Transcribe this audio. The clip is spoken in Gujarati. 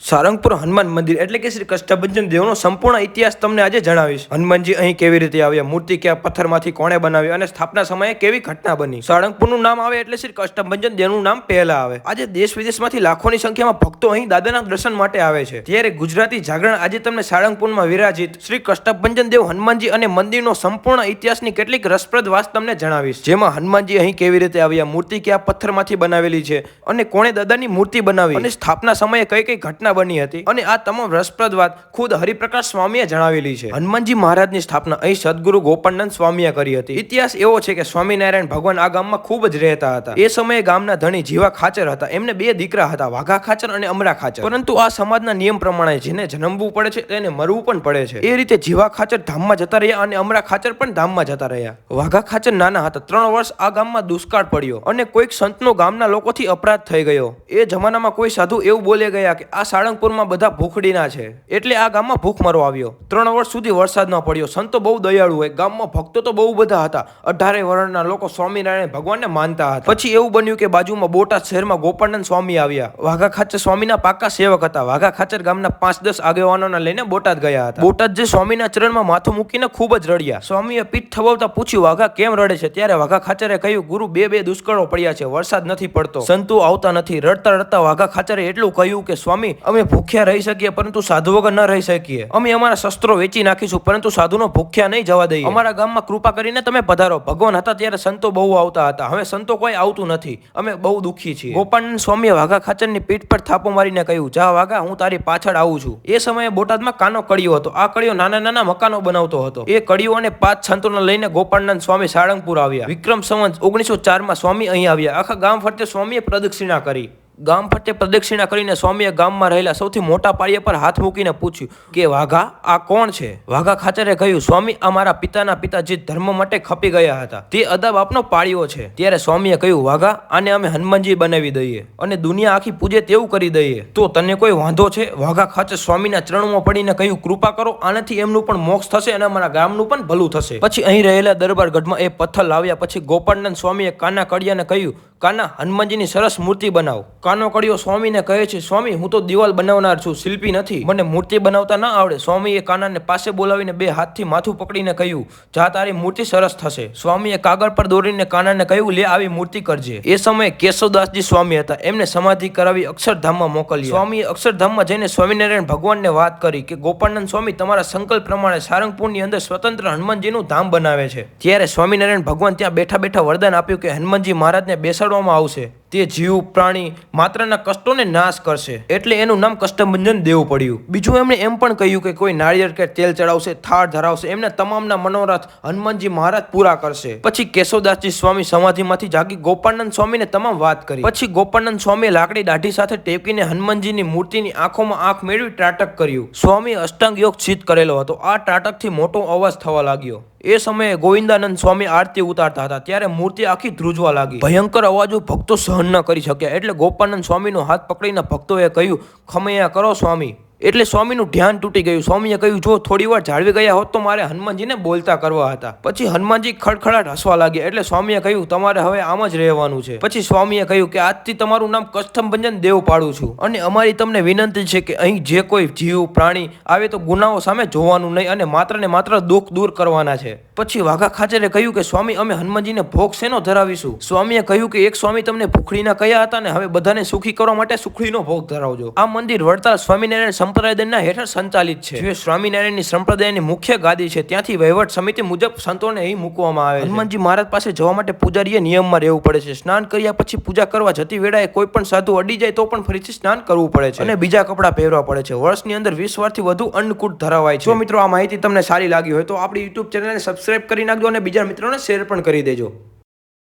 સારંગપુર હનુમાન મંદિર એટલે કે શ્રી કષ્ટભંજન દેવનો સંપૂર્ણ ઇતિહાસ તમને આજે જણાવીશ. હનુમાનજી અહીં કેવી રીતે આવ્યા, મૂર્તિ કયા પથ્થરમાંથી કોણે બનાવી અને સ્થાપના સમયે કેવી ઘટના બની. સાળંગપુરનું નામ આવે એટલે શ્રી કષ્ટભંજન દેવનું નામ પહેલા આવે. આજે દેશ વિદેશમાંથી લાખોની સંખ્યામાં ભક્તો અહીં દાદાના દર્શન માટે આવે છે. ત્યારે ગુજરાતી જાગરણ આજે તમને સાળંગપુરમાં વિરાજિત શ્રી કષ્ટભંજન દેવ હનુમાનજી અને મંદિરનો સંપૂર્ણ ઇતિહાસની કેટલીક રસપ્રદ વાત તમને જણાવીશ. જેમાં હનુમાનજી અહીં કેવી રીતે આવ્યા, મૂર્તિ કયા પથ્થરમાંથી બનાવેલી છે અને કોણે દાદાની મૂર્તિ બનાવી અને સ્થાપના સમયે કઈ કઈ ઘટના બની હતી અને આ તમામ રસપ્રદ વાત ખુદ હરિપ્રકાશ સ્વામીએ જણાવેલી છે. હનુમાનજી મહારાજની સ્થાપના અહીં સદગુરુ ગોપાળાનંદ સ્વામીએ કરી હતી. ઇતિહાસ એવો છે કે સ્વામિનારાયણ ભગવાન આ ગામમાં ખૂબ જ રહેતા હતા. એ સમયે ગામના ધણી જીવા ખાચર હતા. એમને બે દીકરા હતા, વાઘા ખાચર અને અમરા ખાચર. પરંતુ આ સમાજના નિયમ પ્રમાણે જેને જન્મવું પડે છે તેને મરવું પણ પડે છે. એ રીતે જીવા ખાચર ધામમાં જતા રહ્યા અને અમરા ખાચર પણ ધામમાં જતા રહ્યા. વાઘા ખાચર નાના હતા. 3 વર્ષ આ ગામમાં દુષ્કાળ પડ્યો અને કોઈક સંતનો ગામના લોકોથી અપરાધ થઈ ગયો. એ જમાનામાં કોઈ સાધુ એવું બોલે ગયા કે આ સાળંગપુરમાં બધા ભૂખડીના છે, એટલે આ ગામમાં ભૂખમરો આવ્યો. 3 વર્ષ સુધી વરસાદ ન પડ્યો. સંતો બહુ દયાળુ હોય, ગામમાં ભક્તો તો બહુ બધા હતા. 18 વર્ષના લોકો સ્વામિનારાયણ ભગવાનને માનતા હતા. પછી એવું બન્યું કે બાજુમાં બોટાદ શહેરમાં ગોપાળાનંદ સ્વામી આવ્યા. વાઘા ખાચર સ્વામીના પાકા સેવક હતા. વાઘા ખાચર ગામના 5-10 આગેવાનોને લઈને બોટાદ ગયા હતા. બોટાદ જે સ્વામીના ચરણમાં માથું મૂકીને ખૂબ જ રડ્યા. સ્વામીએ પીઠ થબવતા પૂછ્યું, વાઘા કેમ રડે છે? ત્યારે વાઘા ખાચરે કહ્યું, ગુરુ બે દુષ્કાળો પડ્યા છે, વરસાદ નથી પડતો, સંતો આવતા નથી. રડતા રડતા વાઘા ખાચરે એટલું કહ્યું કે સ્વામી, અમે ભૂખ્યા રહી શકીએ પરંતુ સાધુ વગર ન રહી શકીએ. અમે અમારા શસ્ત્રો વેચી નાખીશું પરંતુ સાધુનો ભૂખ્યા નહીં જવા દઈએ. અમારા ગામમાં કૃપા કરીને તમે પધારો. ભગવાન હતા ત્યારે સંતો બહુ આવતા હતા, હવે સંતો કોઈ આવતું નથી. અમે બહુ દુઃખી છીએ. ગોપાળાનંદ સ્વામીએ વાઘા ખાચરની પીઠ પર થાપો મારીને કહ્યું, જા વાઘા, હું તારી પાછળ આવું છું. એ સમયે બોટાદમાં કાનો કડિયો હતો. આ કડિયો નાના નાના મકાનો બનાવતો હતો. એ કડિયો અને 5 સંતોને લઈને ગોપાળાનંદ સ્વામી સાળંગપુર આવ્યા. વિક્રમ સંવત 1904માં સ્વામી અહીં આવ્યા. આખા ગામ ફરતે સ્વામીએ પ્રદક્ષિણા કરી. ગામ ફરતે પ્રદક્ષિણા કરીને સ્વામીએ ગામમાં રહેલા સૌથી મોટા પાળિયા પર હાથ મૂકીને પૂછ્યું કે વાઘા, આ કોણ છે? વાઘા ખાચરે કહ્યું, સ્વામી, આ મારા પિતાના પિતા જે ધર્મ માટે ખપી ગયા હતા તે અદબ આપનો પાળિયો છે. ત્યારે સ્વામીએ કહ્યું, વાઘા, આને અમે હનુમાનજી બનાવી દઈએ અને દુનિયા આખી પૂજે તેવું કરી દઈએ, તો તને કોઈ વાંધો છે? વાઘા ખાચર સ્વામીના ચરણોમાં પડીને કહ્યું, કૃપા કરો, આનાથી એમનું પણ મોક્ષ થશે અને અમારા ગામનું પણ ભલું થશે. પછી અહીં રહેલા દરબાર ગઢમાં એ પથ્થર લાવ્યા. પછી ગોપાળાનંદ સ્વામીએ કાના કડિયાને કહ્યું, કાના, હનુમાનજીની સરસ મૂર્તિ બનાવ. કાનો કડિયો સ્વામીને કહે છે, સ્વામી, હું તો દિવાલ બનાવનાર છું, શિલ્પી નથી, મને મૂર્તિ બનાવતા ના આવડે. સ્વામીએ કાનાને પાસે બોલાવીને 2 હાથથી માથું પકડીને કહ્યું, જા, તારી મૂર્તિ સરસ થશે. સ્વામીએ કાગળ પર દોરીને કાનાને કહ્યું, લે, આવી મૂર્તિ કરજે. એ સમયે કેશવદાસજી સ્વામી હતા. એમને સમાધિ કરાવી અક્ષરધામમાં મોકલ્યા. સ્વામીએ અક્ષરધામમાં જઈને સ્વામિનારાયણ ભગવાનને વાત કરી કે ગોપાળાનંદ સ્વામી તમારા સંકલ્પ પ્રમાણે સારંગપુરની અંદર સ્વતંત્ર હનુમાનજીનું ધામ બનાવે છે. ત્યારે સ્વામિનારાયણ ભગવાન ત્યાં બેઠા બેઠા વરદાન આપ્યું કે હનુમાનજી મહારાજને બેસાડવામાં આવશે. તે જીવ પ્રાણી માત્રના કષ્ટોને નાશ કરશે, એટલે એનું નામ કષ્ટભંજન દેવ પડ્યું. બીજું એમણે એમ પણ કહ્યું કે કોઈ નાળિયેર કે તેલ ચડાવશે, થાળ ધરાવશે, એમના તમામના મનોરથ હનુમાનજી મહારાજ પૂરા કરશે. પછી કેશવદાસજી સ્વામી સમાધિમાંથી જાગી ગોપાળાનંદ સ્વામીને તમામ વાત કરી. પછી ગોપાળાનંદ સ્વામીએ લાકડી દાઢી સાથે ટેકવીને હનુમાનજીની મૂર્તિની આંખોમાં આંખ મેળવી ત્રાટક કર્યું. સ્વામીએ અષ્ટાંગ યોગ સિદ્ધ કરેલો હતો. આ ત્રાટકથી મોટો અવાજ થવા લાગ્યો. એ સમયે ગોવિંદાનંદ સ્વામી આરતી ઉતારતા હતા. ત્યારે મૂર્તિ આખી ધ્રુજવા લાગી. ભયંકર અવાજો ભક્તો સહન ન કરી શક્યા, એટલે ગોપાળાનંદ સ્વામીનો હાથ પકડીને ભક્તોએ કહ્યું, ખમૈયા કરો સ્વામી. એટલે સ્વામીનું ધ્યાન તૂટી ગયું. સ્વામીએ કહ્યું, જો થોડી વાર જાળવી ગયા હોત તો મારે હનુમાનજીને બોલતા કરવા હતા. પછી હનુમાનજી ખડખડાટ હસવા લાગ્યા. એટલે સ્વામીએ કહ્યું, તમારે હવે આમ જ રહેવાનું છે. પછી સ્વામીએ કહ્યું કે આજથી તમારું નામ કષ્ટભંજન દેવ પાડું છું અને અમારી તમને વિનંતી છે કે અહીં જે કોઈ જીવ પ્રાણી આવે તો ગુનાઓ સામે જોવાનું નહીં અને માત્ર ને માત્ર દુઃખ દૂર કરવાના છે. પછી વાઘા ખાચરે કહ્યું કે સ્વામી, અમે હનુમાનજીને ભોગ શેનો ધરાવીશું? સ્વામીએ કહ્યું કે એક સ્વામી તમને ભૂખડીના કયા હતા ને હવે બધાને સુખી કરવા માટે સુખડીનો ભોગ ધરાવજો. આ મંદિર વડતાલ સ્વામિનારાયણ સંપ્રદાયના હેઠળ સંચાલિત છે. જે સ્વામિનારાયણની સંપ્રદાયની મુખ્ય ગાદી છે, ત્યાંથી વહીવટ સમિતિ મુજબ સંતોને અહીં મૂકવામાં આવે છે. હનુમાનજી મહારાજ પાસે જવા માટે પૂજારીએ નિયમમાં રહેવું પડે છે. સ્નાન કર્યા પછી પૂજા કરવા જતી વેળાએ કોઈ પણ સાધુ અડી જાય તો પણ ફરીથી સ્નાન કરવું પડે છે અને બીજા કપડાં પહેરવા પડે છે. વર્ષની અંદર 20 વારથી વધુ અન્નકૂટ ધરાવાય છે. જો મિત્રો આ માહિતી તમને સારી લાગી હોય તો આપણી YouTube ચેનલને સબસ્ક્રાઇબ કરી નાખજો અને બીજા મિત્રોને શેર પણ કરી દેજો.